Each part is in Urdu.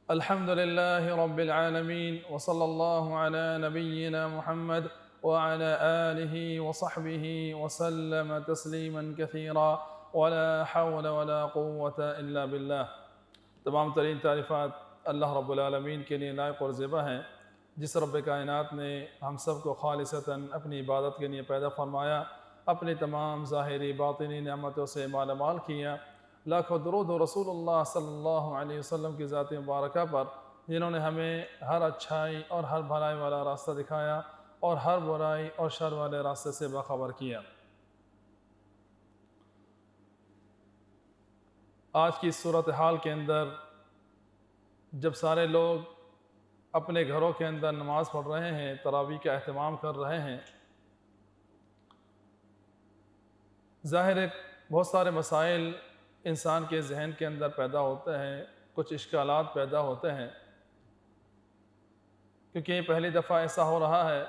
الحمد لله رب العالمين وصلى الله على نبينا محمد وعلى آله وصحبه وسلم تسليما كثيرا ولا حول ولا قوة إلا بالله۔ تمام ترین تعریفات اللہ رب العالمین کے لیے لائق اور زیبا ہیں، جس رب کائنات نے ہم سب کو خالصتاً اپنی عبادت کے لیے پیدا فرمایا، اپنی تمام ظاہری باطنی نعمتوں سے مالا مال کیا۔ لاکھوں درود و رسول اللہ صلی اللہ علیہ وسلم کی ذات مبارکہ پر، جنہوں نے ہمیں ہر اچھائی اور ہر بھلائی والا راستہ دکھایا اور ہر برائی اور شر والے راستے سے باخبر کیا۔ آج کی صورتحال کے اندر جب سارے لوگ اپنے گھروں کے اندر نماز پڑھ رہے ہیں، تراویح کا اہتمام کر رہے ہیں، ظاہر ہے بہت سارے مسائل انسان کے ذہن کے اندر پیدا ہوتے ہیں، کچھ اشکالات پیدا ہوتے ہیں، کیونکہ یہ پہلی دفعہ ایسا ہو رہا ہے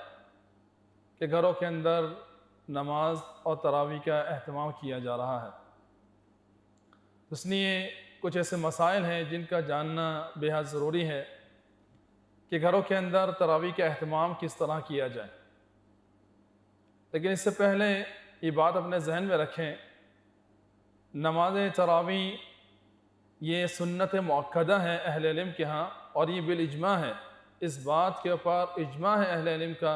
کہ گھروں کے اندر نماز اور تراویح کا اہتمام کیا جا رہا ہے۔ اس لیے کچھ ایسے مسائل ہیں جن کا جاننا بے حد ضروری ہے کہ گھروں کے اندر تراویح کا اہتمام کس طرح کیا جائے۔ لیکن اس سے پہلے یہ بات اپنے ذہن میں رکھیں، نماز تراویح یہ سنت مؤکدہ ہے اہل علم کے ہاں، اور یہ بالاجماع ہے، اس بات کے اوپر اجماع ہے اہل علم کا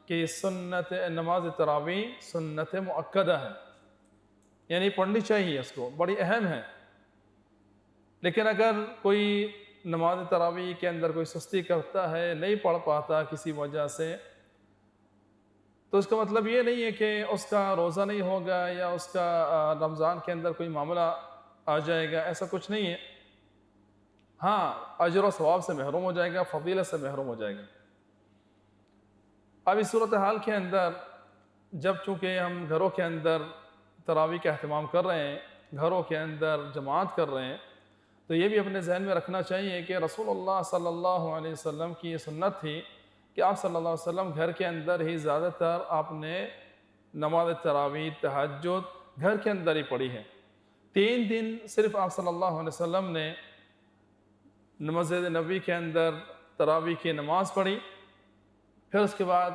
کہ سنت نماز تراویح سنت مؤکدہ ہے، یعنی پڑھنی چاہیے، اس کو بڑی اہم ہے۔ لیکن اگر کوئی نماز تراویح کے اندر کوئی سستی کرتا ہے، نہیں پڑھ پاتا کسی وجہ سے، تو اس کا مطلب یہ نہیں ہے کہ اس کا روزہ نہیں ہوگا یا اس کا رمضان کے اندر کوئی معاملہ آ جائے گا، ایسا کچھ نہیں ہے۔ ہاں، اجر و ثواب سے محروم ہو جائے گا، فضیلت سے محروم ہو جائے گا۔ اب اس صورتحال کے اندر جب چونکہ ہم گھروں کے اندر تراویح کا اہتمام کر رہے ہیں، گھروں کے اندر جماعت کر رہے ہیں، تو یہ بھی اپنے ذہن میں رکھنا چاہیے کہ رسول اللہ صلی اللہ علیہ وسلم کی یہ سنت تھی کہ آپ صلی اللہ علیہ وسلم گھر کے اندر ہی زیادہ تر آپ نے نماز تراویح تہجد گھر کے اندر ہی پڑھی ہے۔ 3 دن صرف آپ صلی اللہ علیہ وسلم نے مسجد نبوی کے اندر تراویح کی نماز پڑھی۔ پھر اس کے بعد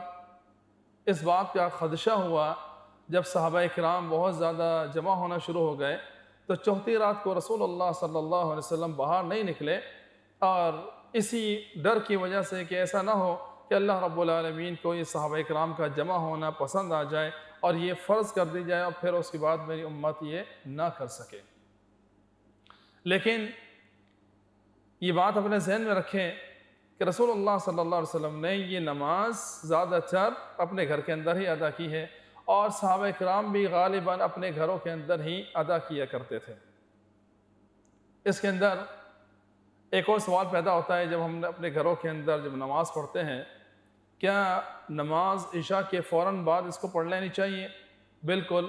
اس بات کا خدشہ ہوا جب صحابہ کرام بہت زیادہ جمع ہونا شروع ہو گئے، تو چوتھی رات کو رسول اللہ صلی اللہ علیہ وسلم باہر نہیں نکلے، اور اسی ڈر کی وجہ سے کہ ایسا نہ ہو کہ اللہ رب العالمین کو یہ صحابہ کرام کا جمع ہونا پسند آ جائے اور یہ فرض کر دی جائے اور پھر اس کے بعد میری امت یہ نہ کر سکے۔ لیکن یہ بات اپنے ذہن میں رکھیں کہ رسول اللہ صلی اللہ علیہ وسلم نے یہ نماز زیادہ تر اپنے گھر کے اندر ہی ادا کی ہے، اور صحابہ کرام بھی غالباً اپنے گھروں کے اندر ہی ادا کیا کرتے تھے۔ اس کے اندر ایک اور سوال پیدا ہوتا ہے، جب ہم اپنے گھروں کے اندر جب نماز پڑھتے ہیں، کیا نماز عشاء کے فوراً بعد اس کو پڑھ لینی چاہیے؟ بالکل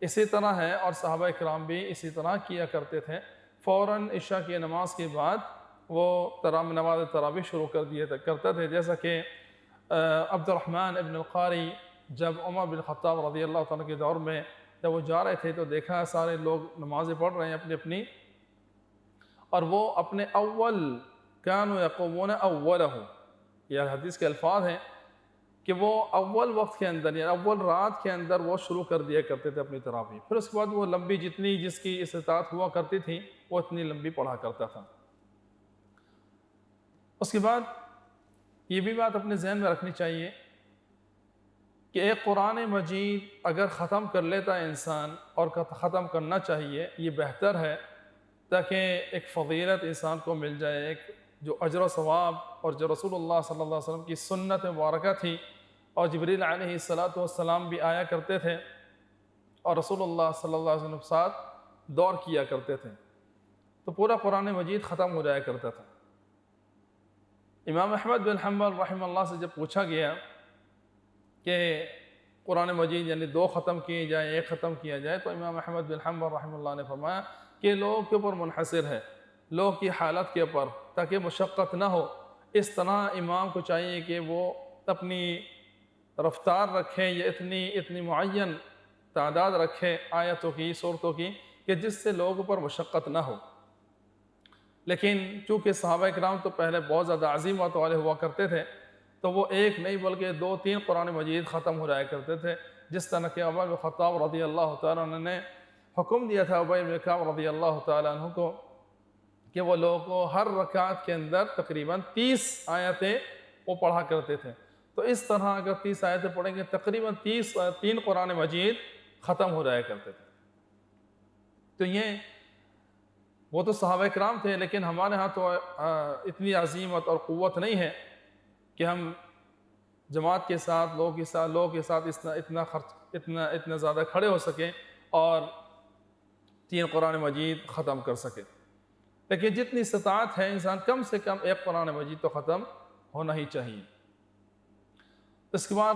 اسی طرح ہے، اور صحابہ کرام بھی اسی طرح کیا کرتے تھے، فوراً عشاء کی نماز کے بعد وہ نماز تراویح شروع کرتے تھے۔ جیسا کہ عبد الرحمن ابن القاری جب عمر بن الخطاب رضی اللہ تعالیٰ کے دور میں جب وہ جا رہے تھے تو دیکھا سارے لوگ نمازیں پڑھ رہے ہیں اپنی اپنی، اور وہ اپنے اول کانوا یقومون اولہ، یہ حدیث کے الفاظ ہیں کہ وہ اول وقت کے اندر یعنی اول رات کے اندر وہ شروع کر دیا کرتے تھے اپنی تراویح، پھر اس کے بعد وہ لمبی جتنی جس کی استطاعت ہوا کرتی تھی وہ اتنی لمبی پڑھا کرتا تھا۔ اس کے بعد یہ بھی بات اپنے ذہن میں رکھنی چاہیے کہ ایک قرآن مجید اگر ختم کر لیتا ہے انسان، اور ختم کرنا چاہیے، یہ بہتر ہے تاکہ ایک فضیلت انسان کو مل جائے، ایک جو اجر و ثواب، اور جو رسول اللہ صلی اللہ علیہ وسلم کی سنت مبارکہ تھی، اور جبریل علیہ السلام بھی آیا کرتے تھے اور رسول اللہ صلی اللہ علیہ وسلم کے ساتھ دور کیا کرتے تھے، تو پورا قرآن مجید ختم ہو جایا کرتا تھا۔ امام احمد بن حنبل رحمہ اللہ سے جب پوچھا گیا کہ قرآن مجید یعنی 2 ختم کیے جائیں، 1 ختم کیا جائے، تو امام احمد بن حنبل رحمہ اللہ نے فرمایا کہ لوگوں کے اوپر منحصر ہے، لوگوں کی حالت کے اوپر، تاکہ مشقت نہ ہو، اس طرح امام کو چاہیے کہ وہ اپنی رفتار رکھے یا اتنی معین تعداد رکھے آیتوں کی، صورتوں کی، کہ جس سے لوگوں پر مشقت نہ ہو۔ لیکن چونکہ صحابہ کرام تو پہلے بہت زیادہ عزیمت والے ہوا کرتے تھے، تو وہ ایک نہیں بلکہ 2-3 قرآن مجید ختم ہو جایا کرتے تھے، جس طرح کہ عمر بن خطاب رضی اللہ تعالیٰ عنہ نے حکم دیا تھا ابی بن کعب رضی اللہ تعالیٰ عنہ کو کہ وہ لوگوں کو ہر رکعت کے اندر تقریباً 30 آیتیں وہ پڑھا کرتے تھے۔ تو اس طرح اگر 30 آیتیں پڑھیں گے تقریباً 3 قرآن مجید ختم ہو جایا کرتے تھے۔ تو یہ وہ تو صحابہ کرام تھے، لیکن ہمارے ہاں تو اتنی عزیمت اور قوت نہیں ہے کہ ہم جماعت کے ساتھ لوگوں کے ساتھ اتنا زیادہ کھڑے ہو سکیں اور 3 قرآن مجید ختم کر سکیں۔ لیکن جتنی استطاعت ہے انسان کم سے کم 1 قرآن مجید تو ختم ہونا ہی چاہیے۔ اس کے بعد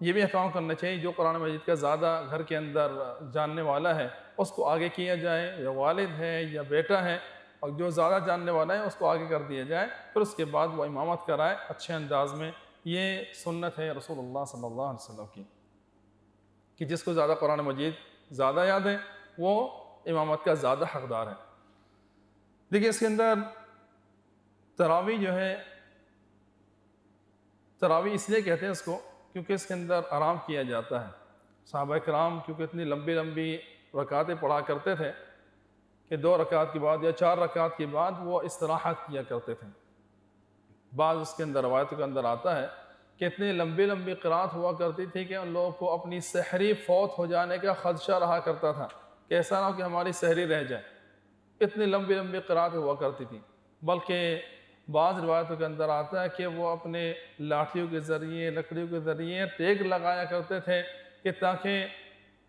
یہ بھی اہتمام کرنا چاہیے جو قرآن مجید کا زیادہ گھر کے اندر جاننے والا ہے اس کو آگے کیا جائے، یا والد ہے یا بیٹا ہے، اور جو زیادہ جاننے والا ہے اس کو آگے کر دیا جائے، پھر اس کے بعد وہ امامت کرائے اچھے انداز میں۔ یہ سنت ہے رسول اللہ صلی اللہ علیہ وسلم کی کہ جس کو زیادہ قرآن مجید زیادہ یاد ہے وہ امامت کا زیادہ حقدار ہے۔ دیکھیے اس کے اندر تراویح جو ہے، تراویح اس لیے کہتے ہیں اس کو کیونکہ اس کے اندر آرام کیا جاتا ہے۔ صحابہ کرام کیونکہ اتنی لمبی لمبی رکعتیں پڑھا کرتے تھے کہ 2 رکعت کے بعد یا 4 رکعت کے بعد وہ استراحت کیا کرتے تھے۔ بعض اس کے اندر روایتوں کے اندر آتا ہے کہ اتنی لمبی لمبی قرات ہوا کرتی تھی کہ ان لوگوں کو اپنی سحری فوت ہو جانے کا خدشہ رہا کرتا تھا کہ ایسا نہ ہو کہ ہماری سحری رہ جائے، اتنی لمبی لمبی قرات ہوا کرتی تھی۔ بلکہ بعض روایتوں کے اندر آتا ہے کہ وہ اپنے لاٹھیوں کے ذریعے، لکڑیوں کے ذریعے ٹیک لگایا کرتے تھے کہ تاکہ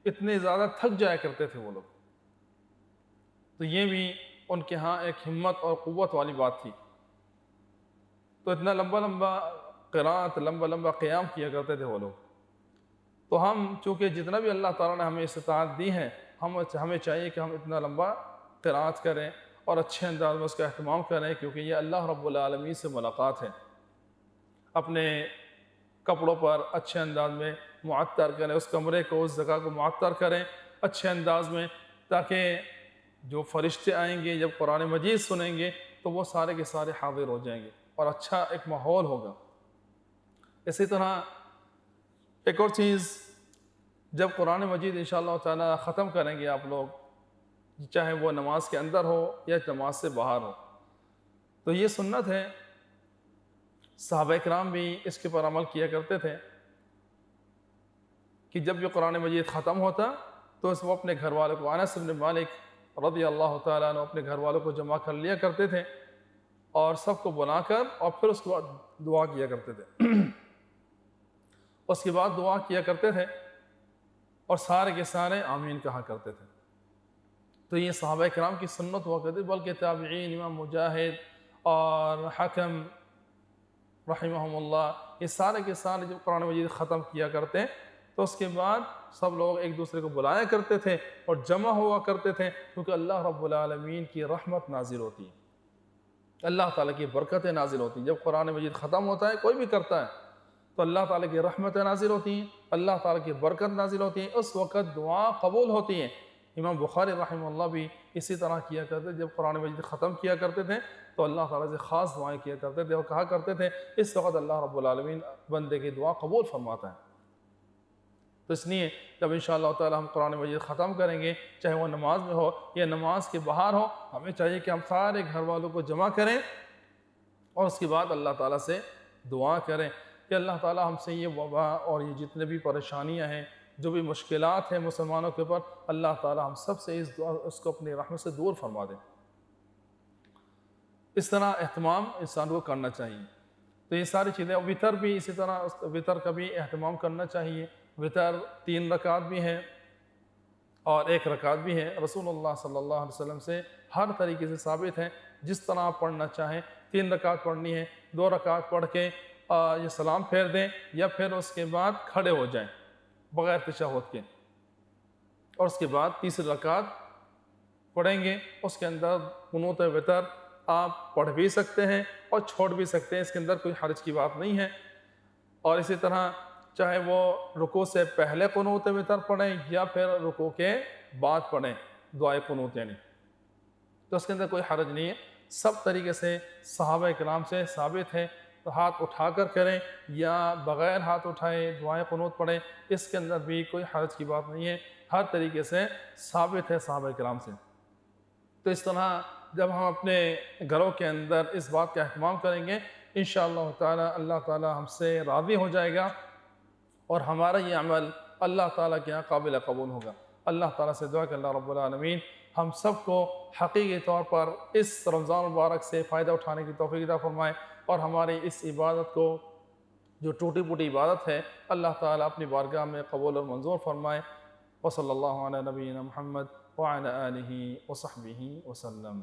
اتنے زیادہ تھک جایا کرتے تھے وہ لوگ۔ تو یہ بھی ان کے ہاں ایک ہمت اور قوت والی بات تھی۔ تو اتنا لمبا لمبا قرات، لمبا لمبا قیام کیا کرتے تھے وہ لوگ۔ تو ہم چونکہ جتنا بھی اللہ تعالیٰ نے ہمیں استطاعت دی ہے، ہمیں چاہیے کہ ہم اتنا لمبا قرات کریں اور اچھے انداز میں اس کا اہتمام کریں، کیونکہ یہ اللہ رب العالمین سے ملاقات ہے۔ اپنے کپڑوں پر اچھے انداز میں معطر کریں، اس کمرے کو، اس جگہ کو معطر کریں اچھے انداز میں، تاکہ جو فرشتے آئیں گے جب قرآن مجید سنیں گے تو وہ سارے کے سارے حاضر ہو جائیں گے اور اچھا ایک ماحول ہوگا۔ اسی طرح ایک اور چیز، جب قرآن مجید انشاءاللہ تعالی ختم کریں گے آپ لوگ، چاہے وہ نماز کے اندر ہو یا نماز سے باہر ہو، تو یہ سنت ہے، صحابہ کرام بھی اس کے پر عمل کیا کرتے تھے کہ جب یہ قرآن مجید ختم ہوتا تو اس وہ اپنے گھر والوں کو، انس بن مالک رضی اللہ تعالیٰ عنہ اپنے گھر والوں کو جمع کر لیا کرتے تھے اور سب کو بلا کر اور پھر اس کے بعد دعا کیا کرتے تھے۔ اس کے بعد دعا کیا کرتے تھے اور سارے کے سارے آمین کہا کرتے تھے۔ تو یہ صحابہ کرام کی سنت ہوا کرتی، بلکہ تابعین، امام مجاہد اور حکم رحمہم اللہ، یہ سارے کے سارے جب قرآن مجید ختم کیا کرتے تو اس کے بعد سب لوگ ایک دوسرے کو بلایا کرتے تھے اور جمع ہوا کرتے تھے، کیونکہ اللہ رب العالمین کی رحمت نازل ہوتی ہے، اللہ تعالیٰ کی برکتیں نازل ہوتی ہیں۔ جب قرآن مجید ختم ہوتا ہے، کوئی بھی کرتا ہے، تو اللہ تعالیٰ کی رحمتیں نازل ہوتی ہیں، اللہ تعالیٰ کی برکت نازل ہوتی ہیں، اس وقت دعا قبول ہوتی ہیں۔ امام بخاری رحمہ اللہ بھی اسی طرح کیا کرتے، جب قرآن مجید ختم کیا کرتے تھے تو اللہ تعالیٰ سے خاص دعائیں کیا کرتے تھے اور کہا کرتے تھے اس وقت اللہ رب العالمین بندے کی دعا قبول فرماتا ہے۔ تو اس لیے جب انشاءاللہ تعالیٰ ہم قرآن مجید ختم کریں گے، چاہے وہ نماز میں ہو یا نماز کے باہر ہو، ہمیں چاہیے کہ ہم سارے گھر والوں کو جمع کریں اور اس کے بعد اللہ تعالیٰ سے دعا کریں کہ اللہ تعالیٰ ہم سے یہ وبا اور یہ جتنے بھی پریشانیاں ہیں، جو بھی مشکلات ہیں مسلمانوں کے اوپر، اللہ تعالیٰ ہم سب سے اس کو اپنی رحمت سے دور فرما دیں۔ اس طرح اہتمام انسان کو کرنا چاہیے۔ تو یہ ساری چیزیں، وطر بھی اسی طرح، وطر کا بھی اہتمام کرنا چاہیے۔ وطر 3 رکعت بھی ہے اور 1 رکعت بھی ہے، رسول اللہ صلی اللہ علیہ وسلم سے ہر طریقے سے ثابت ہے، جس طرح آپ پڑھنا چاہیں۔ 3 رکعت پڑھنی ہے، 2 رکعت پڑھ کے یہ سلام پھیر دیں یا پھر اس کے بعد کھڑے ہو جائیں بغیر تشہد کے، اور اس کے بعد 3 رکعت پڑھیں گے۔ اس کے اندر قنوت وطر آپ پڑھ بھی سکتے ہیں اور چھوڑ بھی سکتے ہیں، اس کے اندر کوئی حرج کی بات نہیں ہے۔ اور اسی طرح چاہے وہ رکوع سے پہلے قنوت وطر پڑھیں یا پھر رکوع کے بعد پڑھیں، دعائے قنوت یعنی، تو اس کے اندر کوئی حرج نہیں ہے۔ سب طریقے سے صحابہ کرام سے ثابت ہے، تو ہاتھ اٹھا کر کریں یا بغیر ہاتھ اٹھائے دعائیں قنوت پڑھیں، اس کے اندر بھی کوئی حرج کی بات نہیں ہے، ہر طریقے سے ثابت ہے صحابہ کرام سے۔ تو اس طرح جب ہم اپنے گھروں کے اندر اس بات کا اہتمام کریں گے، انشاءاللہ تعالی اللہ تعالی ہم سے راضی ہو جائے گا اور ہمارا یہ عمل اللہ تعالیٰ کے یہاں قابل قبول ہوگا۔ اللہ تعالیٰ سے دعا کہ اللہ رب العالمین ہم سب کو حقیقی طور پر اس رمضان مبارک سے فائدہ اٹھانے کی توفیق عطا فرمائے، اور ہماری اس عبادت کو جو ٹوٹی پوٹی عبادت ہے اللہ تعالیٰ اپنی بارگاہ میں قبول اور منظور فرمائے۔ وصلی اللہ علی نبینا محمد وعلی آلہ وصحبہ وسلم۔